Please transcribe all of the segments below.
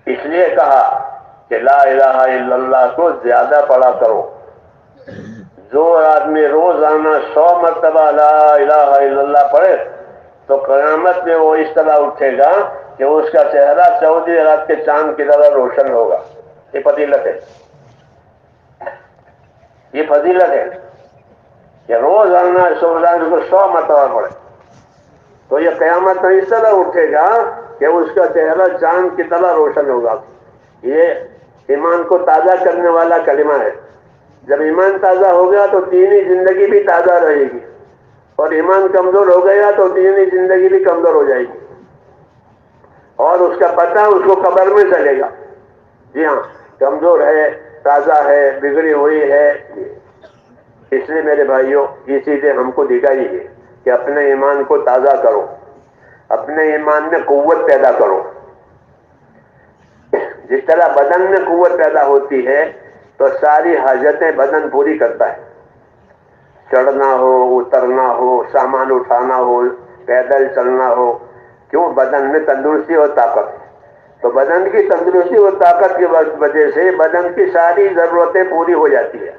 اس لیے کہا کہ لا الہ الا اللہ کو زیادہ پڑھا کرو. جو آدمی روزانہ 100 مرتبہ لا الہ الا اللہ پڑھے تو قیامت میں وہ اس طرح اٹھے گا کہ اس کا چہرہ سعودی عرب کے چاند کی طرح روشن ہوگا. یہ فضیلت ہے، یہ فضیلت ہے کہ روزانہ سبحان کو 100 مرتبہ پڑھے تو یہ قیامت میں اس طرح اٹھے گا کہ اس کا چہرہ چاند کی طرح روشن ہوگا. یہ ایمان کو تازہ کرنے والا کلمہ ہے. جب ایمان تازہ ہو گیا تو دینی زندگی بھی تازہ رہے گی، اور ایمان کمزور ہو گیا تو دینی زندگی بھی کمزور ہو جائے گی، اور اس کا پتہ اس کو قبر میں چلے گا. جی ہاں، کمزور ہے، تازہ ہے، بگڑی ہوئی ہے. اس لیے میرے بھائیوں یہ چیزیں ہم کو دکھائی ہے کہ اپنے ایمان کو تازہ کرو، اپنے ایمان میں قوت پیدا کرو. جس طرح بدن میں قوت پیدا ہوتی ہے تو ساری حاجتیں بدن پوری کرتا ہے. چڑھنا ہو، اترنا ہو، سامان اٹھانا ہو، پیدل چلنا ہو، کیوں؟ بدن میں تندرستی اور طاقت ہے. تو بدن کی تندرستی اور طاقت کی وجہ سے بدن کی ساری ضرورتیں پوری ہو جاتی ہے.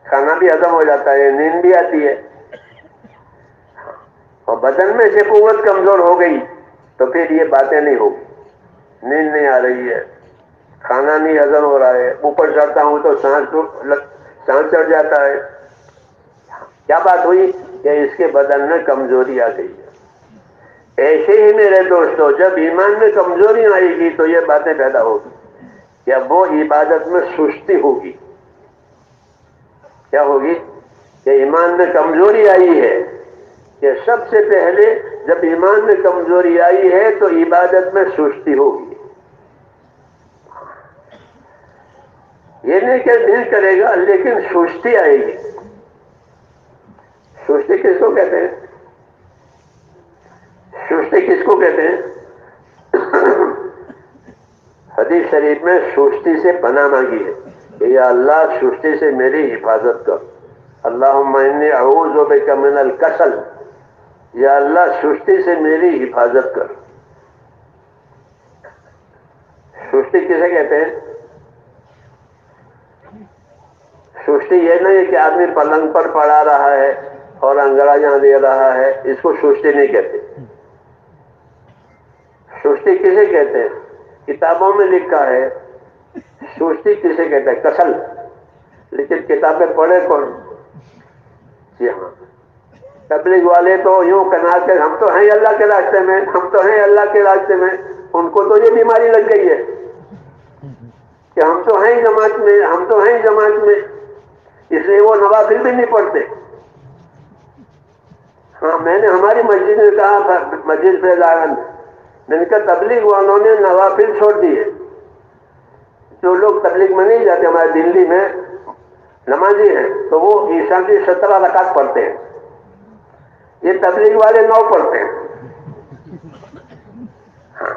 کھانا بھی ہضم ہو جاتا ہے، نیند بھی آتی ہے. اور بدن میں سے قوت کمزور ہو گئی تو پھر یہ باتیں نہیں ہوگی. نیند نہیں آ رہی ہے، کھانا نہیں ہضم ہو رہا ہے، اوپر چڑھتا ہوں تو سانس چڑھ جاتا ہے. کیا بات ہوئی کہ اس کے بدن میں کمزوری آ گئی ہے. ایسے ہی میرے دوستو جب ایمان میں کمزوری آئے گی تو یہ باتیں پیدا ہوگی کہ اب وہ عبادت میں سستی ہوگی. کیا ہوگی؟ کہ ایمان میں کمزوری آئی ہے. کہ سب سے پہلے جب ایمان میں کمزوری آئی ہے تو عبادت میں سستی ہوگی. یہ نہیں کہ دل کرے گا لیکن سستی آئے گی. سستی کس کو کہتے ہیں؟ سستی کس کو کہتے ہیں؟ حدیث شریف میں سستی سے پناہ مانگی ہے کہ یا اللہ سستی سے میری حفاظت کر. اللہم انی اعوذ بک من الکسل، یا اللہ سستی سے میری حفاظت کر. سستی کسے کہتے ہیں؟ سستی یہ نہیں کہ آدمی پلنگ پر پڑا رہا ہے اور انگڑائیاں دے رہا ہے، اس کو سستی نہیں کہتے. سستی کسے کہتے ہیں؟ کتابوں میں لکھا ہے سستی کسے کہتے ہیں؟ کسل. لیکن کتابیں پڑھے کون؟ جی ہاں، تبلیغ والے تو یوں کہنا کہ ہم تو ہیں اللہ کے راستے میں، ہم تو ہیں اللہ کے راستے میں. ان کو تو یہ بیماری لگ گئی ہے کہ ہم تو ہیں جماعت میں، ہم تو ہیں جماعت میں، اس لیے وہ نوافل بھی نہیں پڑھتے. ہاں، میں نے ہماری مسجد میں کہا تھا، مسجد فیضان میں نے کہا تبلیغ والوں نے نوافل چھوڑ دیے. جو لوگ تبلیغ میں نہیں جاتے، ہمارے دلی میں نمازی ہیں تو وہ عشاء کی 17 رکعت پڑھتے ہیں. یہ تبلیغ والے 9 پڑھتے ہیں. ہاں،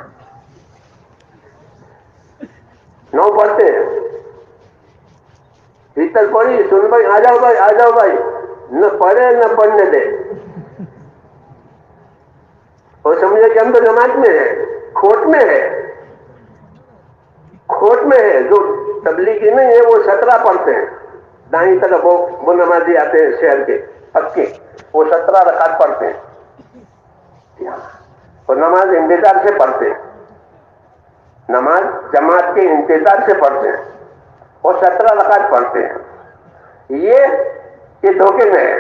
9 پڑھتے ہیں. بھیتر پڑھی سن بھائی، آ جاؤ بھائی، آ جاؤ بھائی، نہ پڑھے نہ پڑھنے دے. اور سمجھے کہ ہم تو جماعت میں ہیں. کھوٹ میں ہے، کھوٹ میں ہے. جو تبلیغی نہیں ہے وہ 17 پڑھتے ہیں. دائیں طرف وہ نمازی آتے ہیں شہر کے پکے، وہ 17 رکعت پڑھتے ہیں اور نماز انتظار سے پڑھتے ہیں. نماز جماعت کے انتظار سے پڑھتے ہیں اور 17 رکعت پڑھتے ہیں. یہ دھوکے میں ہے،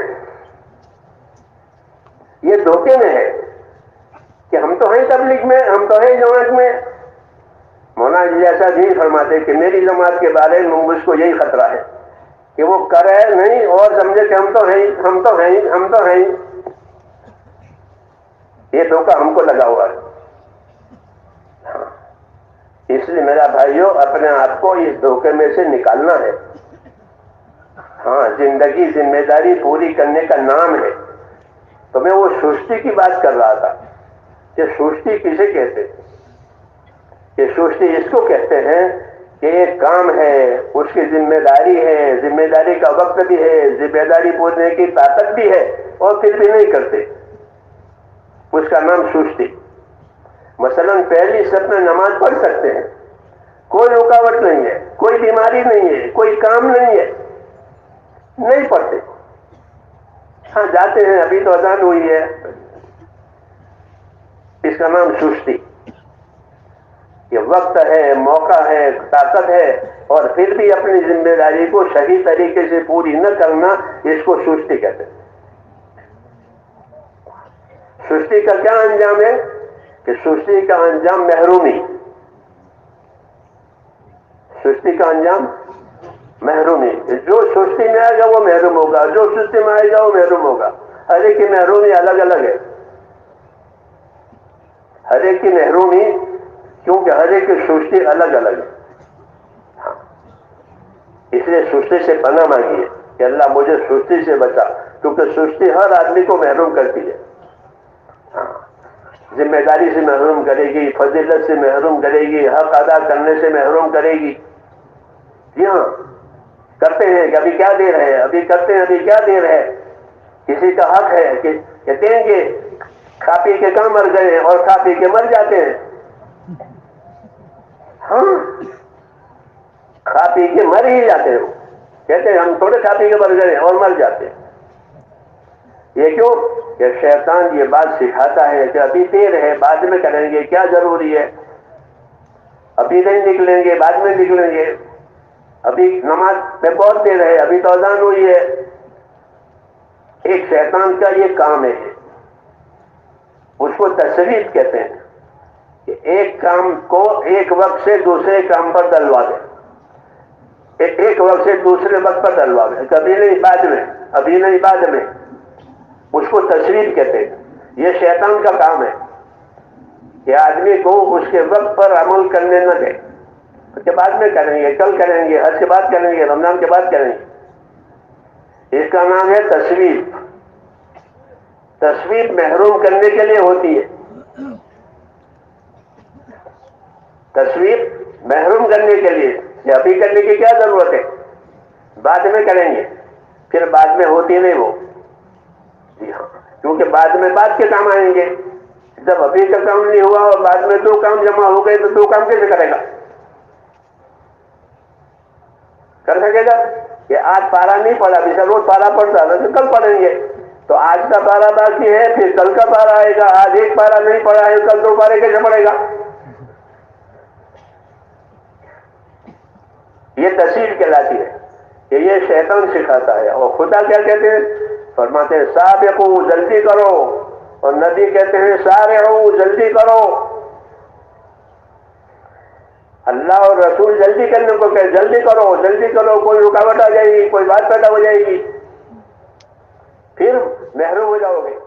یہ دھوکے میں ہے کہ ہم تو ہیں تبلیغ میں، ہم تو ہیں جماعت میں. مولانا جی ایسا نہیں فرماتے کہ میری جماعت کے بارے میں مجھ کو یہی خطرہ ہے کہ وہ کرے نہیں اور سمجھے کہ ہم تو ہیں، ہم تو ہیں، ہم تو ہیں. یہ دھوکہ ہم کو لگا ہوا ہے. اس لیے میرا بھائیوں اپنے آپ کو اس دھوکے میں سے نکالنا ہے. ہاں، زندگی ذمہ داری پوری کرنے کا نام ہے. تو میں وہ سستی کی بات کر رہا تھا کہ سستی کسے کہتے ہیں. کہ سستی اس کو کہتے ہیں کہ ایک کام ہے، اس کی ذمہ داری ہے، ذمہ داری کا وقت بھی ہے، ذمہ داری پورنے کی طاقت بھی ہے، اور پھر بھی نہیں کرتے. اس کا نام سستی. مثلا پہلی صف میں نماز پڑھ سکتے ہیں، کوئی رکاوٹ نہیں ہے، کوئی بیماری نہیں ہے، کوئی کام نہیں ہے، نہیں پڑھتے. ہاں جاتے ہیں، ابھی تو اذان ہوئی ہے. اس کا نام سستی. یہ وقت ہے، موقع ہے، طاقت ہے، اور پھر بھی اپنی ذمہ داری کو صحیح طریقے سے پوری نہ کرنا، اس کو سستی کہتے ہیں. سستی کا کیا انجام ہے؟ کہ سستی کا انجام محرومی. سستی کا انجام محرومی. جو سستی میں آئے گا وہ محروم ہوگا، جو سستی میں آئے گا وہ محروم ہوگا. ہر ایک کی محرومی الگ الگ ہے، ہر ایک کی محرومی، کیونکہ ہر ایک کی سستی الگ الگ ہے. ہاں. اس لیے سستی سے پناہ مانگی ہے کہ اللہ مجھے سستی سے بچا، کیونکہ سستی ہر آدمی کو محروم کرتی ہے. ہاں. ذمہ داری سے محروم کرے گی، فضیلت سے محروم کرے گی، حق ادا کرنے سے محروم کرے گی. جی ہاں، کرتے ہیں کہ ابھی کیا دیر ہے، ابھی کرتے ہیں ابھی کیا دیر ہے. کسی کا حق ہے کہ دیں گے، کھا پی کے کہاں مر گئے اور کھا پی کے مر جاتے ہیں. ہاں، کھا پی کے مر ہی جاتے ہو. کہتے ہیں ہم تھوڑے کھا پی کے مر گئے اور مر جاتے ہیں. یہ کیوں؟ کہ شیطان یہ بات سکھاتا ہے کہ ابھی دیر ہے، بعد میں کریں گے، کیا ضروری ہے، ابھی نہیں نکلیں گے، بعد میں نکلیں گے، ابھی نماز میں بہت دیر ہے، ابھی تو اذان ہوئی ہے. ایک شیطان کا یہ کام ہے، اس کو تسویف کہتے ہیں، کہ ایک کام کو ایک وقت سے دوسرے کام پر ڈلوا دے. ایک وقت سے دوسرے وقت پر ڈلوا دے، کبھی نہیں بعد میں، ابھی نہیں بعد میں. اس کو تسویف کہتے ہیں. یہ شیطان کا کام ہے کہ آدمی کو اس کے وقت پر عمل کرنے نہ دے، اس کے بعد میں کریں گے، کل کریں گے، حج کے بعد کریں گے، رمضان کے بعد کریں گے. اس کا نام ہے تسویف. تسویف محروم کرنے کے لیے ہوتی ہے. تسویف محروم کرنے کے لیے، کہ ابھی کرنے کی کیا ضرورت ہے، بعد میں کریں گے، پھر بعد میں ہوتی نہیں وہ. جی ہاں، کیونکہ بعد میں بعد کے کام آئیں گے. جب ابھی کا کام نہیں ہوا اور بعد میں دو کام جمع ہو گئے تو دو کام کیسے کرے گا؟ کر سکے گا؟ کہ آج پارا نہیں پڑا، جیسا روز پارا پڑتا ہے تو کل پڑھیں گے. تو آج کا پارا باقی ہے، پھر کل کا پارا آئے گا. آج ایک پارا نہیں پڑا ہے، کل دو پارے کیسے پڑے گا؟ یہ تسویف کہلاتی ہے، کہ یہ شیطان سکھاتا ہے. اور خدا کیا کہتے ہیں؟ فرماتے ہیں سابقو، جلدی کرو. اور نبی کہتے ہیں سارعو، جلدی کرو. اللہ اور رسول جلدی کرنے کو کہ جلدی کرو جلدی کرو، کوئی رکاوٹ آ جائے گی، کوئی بات پیدا ہو جائے گی، پھر محروم ہو جاؤ گے.